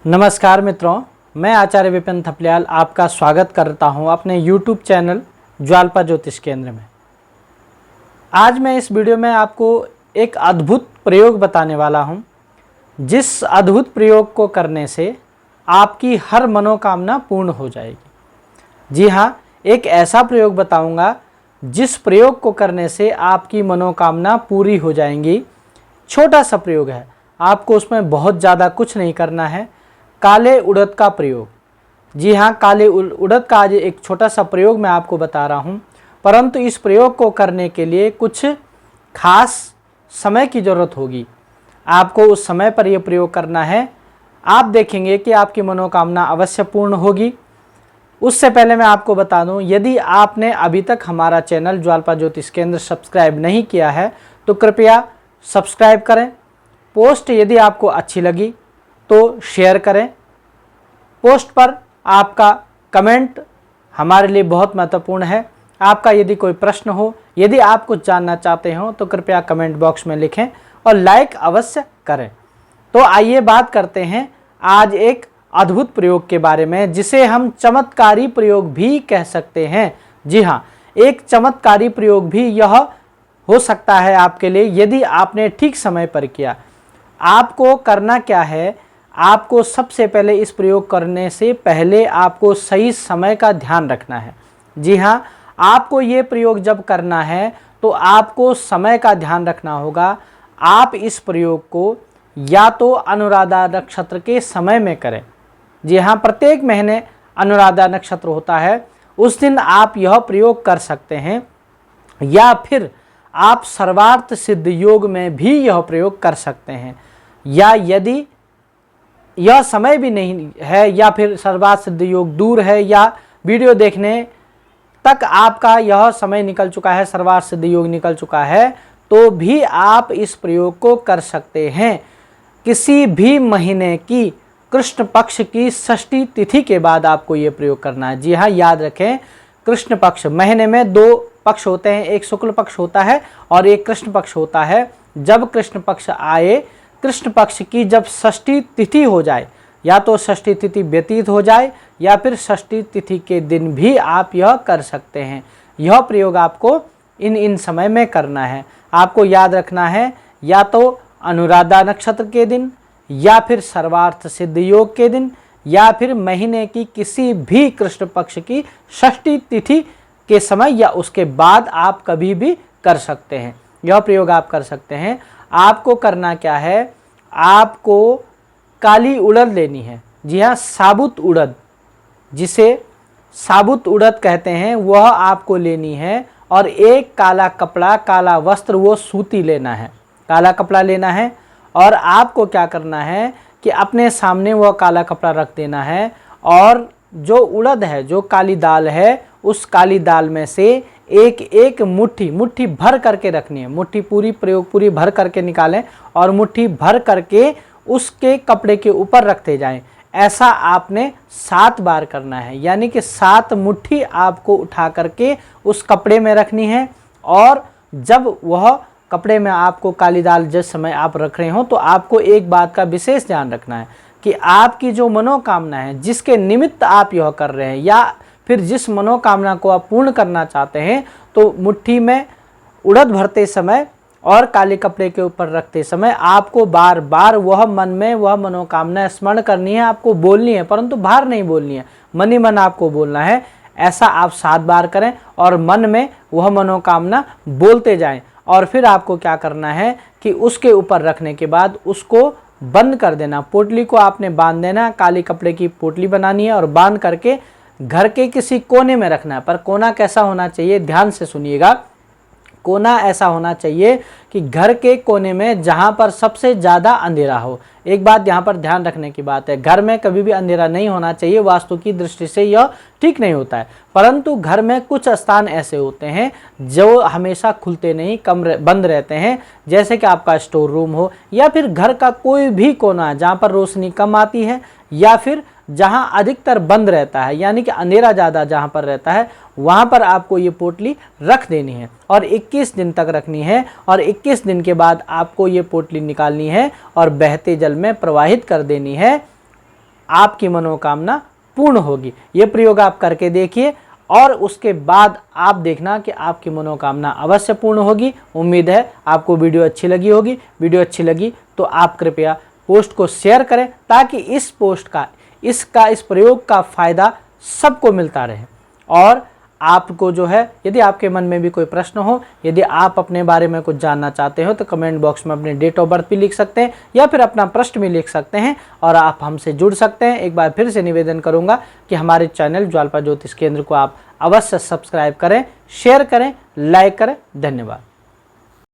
नमस्कार मित्रों, मैं आचार्य विपिन थपलियाल आपका स्वागत करता हूं अपने YouTube चैनल ज्वाल्पा ज्योतिष केंद्र में। आज मैं इस वीडियो में आपको एक अद्भुत प्रयोग बताने वाला हूं, जिस अद्भुत प्रयोग को करने से आपकी हर मनोकामना पूर्ण हो जाएगी। जी हाँ, एक ऐसा प्रयोग बताऊंगा जिस प्रयोग को करने से आपकी मनोकामना पूरी हो जाएंगी। छोटा सा प्रयोग है, आपको उसमें बहुत ज़्यादा कुछ नहीं करना है। काले उड़द का प्रयोग। जी हाँ, काले उड़द का आज एक छोटा सा प्रयोग मैं आपको बता रहा हूँ, परंतु इस प्रयोग को करने के लिए कुछ खास समय की ज़रूरत होगी। आपको उस समय पर यह प्रयोग करना है। आप देखेंगे कि आपकी मनोकामना अवश्य पूर्ण होगी। उससे पहले मैं आपको बता दूं, यदि आपने अभी तक हमारा चैनल ज्वाल्पा ज्योतिष केंद्र सब्सक्राइब नहीं किया है तो कृपया सब्सक्राइब करें। पोस्ट यदि आपको अच्छी लगी तो शेयर करें। पोस्ट पर आपका कमेंट हमारे लिए बहुत महत्वपूर्ण है। आपका यदि कोई प्रश्न हो, यदि आप कुछ जानना चाहते हो तो कृपया कमेंट बॉक्स में लिखें और लाइक अवश्य करें। तो आइए बात करते हैं आज एक अद्भुत प्रयोग के बारे में, जिसे हम चमत्कारी प्रयोग भी कह सकते हैं। जी हाँ, एक चमत्कारी प्रयोग भी यह हो सकता है आपके लिए, यदि आपने ठीक समय पर किया। आपको करना क्या है, आपको सबसे पहले इस प्रयोग करने से पहले आपको सही समय का ध्यान रखना है। जी हाँ, आपको ये प्रयोग जब करना है तो आपको समय का ध्यान रखना होगा। आप इस प्रयोग को या तो अनुराधा नक्षत्र के समय में करें। जी हाँ, प्रत्येक महीने अनुराधा नक्षत्र होता है, उस दिन आप यह प्रयोग कर सकते हैं, या फिर आप सर्वार्थ सिद्ध योग में भी यह प्रयोग कर सकते हैं। या यदि यह समय भी नहीं है या फिर सर्वार्थ सिद्ध योग दूर है या वीडियो देखने तक आपका यह समय निकल चुका है, सर्वार्थ सिद्ध योग निकल चुका है, तो भी आप इस प्रयोग को कर सकते हैं। किसी भी महीने की कृष्ण पक्ष की षष्ठी तिथि के बाद आपको ये प्रयोग करना है। जी हाँ, याद रखें, कृष्ण पक्ष, महीने में दो पक्ष होते हैं, एक शुक्ल पक्ष होता है और एक कृष्ण पक्ष होता है। जब कृष्ण पक्ष आए, कृष्ण पक्ष की जब षष्ठी तिथि हो जाए, या तो षष्ठी तिथि व्यतीत हो जाए या फिर षष्ठी तिथि के दिन भी आप यह कर सकते हैं। यह प्रयोग आपको इन समय में करना है। आपको याद रखना है, या तो अनुराधा नक्षत्र के दिन, या फिर सर्वार्थ सिद्ध योग के दिन, या फिर महीने की किसी भी कृष्ण पक्ष की षष्ठी तिथि के समय, या उसके बाद आप कभी भी कर सकते हैं। यह प्रयोग आप कर सकते हैं। आपको करना क्या है, आपको काली उड़द लेनी है। जी हाँ, साबुत उड़द, जिसे साबुत उड़द कहते हैं, वह आपको लेनी है। और एक काला कपड़ा, काला वस्त्र, वो सूती लेना है, काला कपड़ा लेना है। और आपको क्या करना है कि अपने सामने वह काला कपड़ा रख देना है, और जो उड़द है, जो काली दाल है, उस काली दाल में से एक एक मुट्ठी भर करके रखनी है। मुट्ठी पूरी, प्रयोग पूरी भर करके निकालें और मुट्ठी भर करके उसके कपड़े के ऊपर रखते जाएं। ऐसा आपने 7 बार करना है, यानी कि 7 मुट्ठी आपको उठा करके उस कपड़े में रखनी है। और जब वह कपड़े में आपको काली दाल जिस समय आप रख रहे हो, तो आपको एक बात का विशेष ध्यान रखना है कि आपकी जो मनोकामना है, जिसके निमित्त आप यह कर रहे हैं, या फिर जिस मनोकामना को आप पूर्ण करना चाहते हैं, तो मुट्ठी में उड़द भरते समय और काले कपड़े के ऊपर रखते समय आपको बार बार वह मन में वह मनोकामना स्मरण करनी है, आपको बोलनी है, परंतु बाहर नहीं बोलनी है, मन ही मन आपको बोलना है। ऐसा आप 7 बार करें और मन में वह मनोकामना बोलते जाएं। और फिर आपको क्या करना है कि उसके ऊपर रखने के बाद उसको बंद कर देना। पोटली को आपने बांध देना, काली कपड़े की पोटली बनानी है और बांध करके घर के किसी कोने में रखना है। पर कोना कैसा होना चाहिए, ध्यान से सुनिएगा। कोना ऐसा होना चाहिए कि घर के कोने में जहाँ पर सबसे ज़्यादा अंधेरा हो। एक बात यहाँ पर ध्यान रखने की बात है, घर में कभी भी अंधेरा नहीं होना चाहिए, वास्तु की दृष्टि से यह ठीक नहीं होता है। परंतु घर में कुछ स्थान ऐसे होते हैं जो हमेशा खुलते नहीं, बंद रहते हैं, जैसे कि आपका स्टोर रूम हो, या फिर घर का कोई भी कोना जहाँ पर रोशनी कम आती है, या फिर जहाँ अधिकतर बंद रहता है, यानी कि अंधेरा ज़्यादा जहाँ पर रहता है, वहाँ पर आपको ये पोटली रख देनी है और 21 दिन तक रखनी है। और 21 दिन के बाद आपको ये पोटली निकालनी है और बहते जल में प्रवाहित कर देनी है। आपकी मनोकामना पूर्ण होगी। ये प्रयोग आप करके देखिए और उसके बाद आप देखना कि आपकी मनोकामना अवश्य पूर्ण होगी। उम्मीद है आपको वीडियो अच्छी लगी होगी। वीडियो अच्छी लगी तो आप कृपया पोस्ट को शेयर करें ताकि इस पोस्ट का इस प्रयोग का फ़ायदा सबको मिलता रहे। और आपको जो है, यदि आपके मन में भी कोई प्रश्न हो, यदि आप अपने बारे में कुछ जानना चाहते हो तो कमेंट बॉक्स में अपने डेट ऑफ बर्थ भी लिख सकते हैं या फिर अपना प्रश्न भी लिख सकते हैं और आप हमसे जुड़ सकते हैं। एक बार फिर से निवेदन करूंगा कि हमारे चैनल ज्वालपा ज्योतिष केंद्र को आप अवश्य सब्सक्राइब करें, शेयर करें, लाइक करें। धन्यवाद।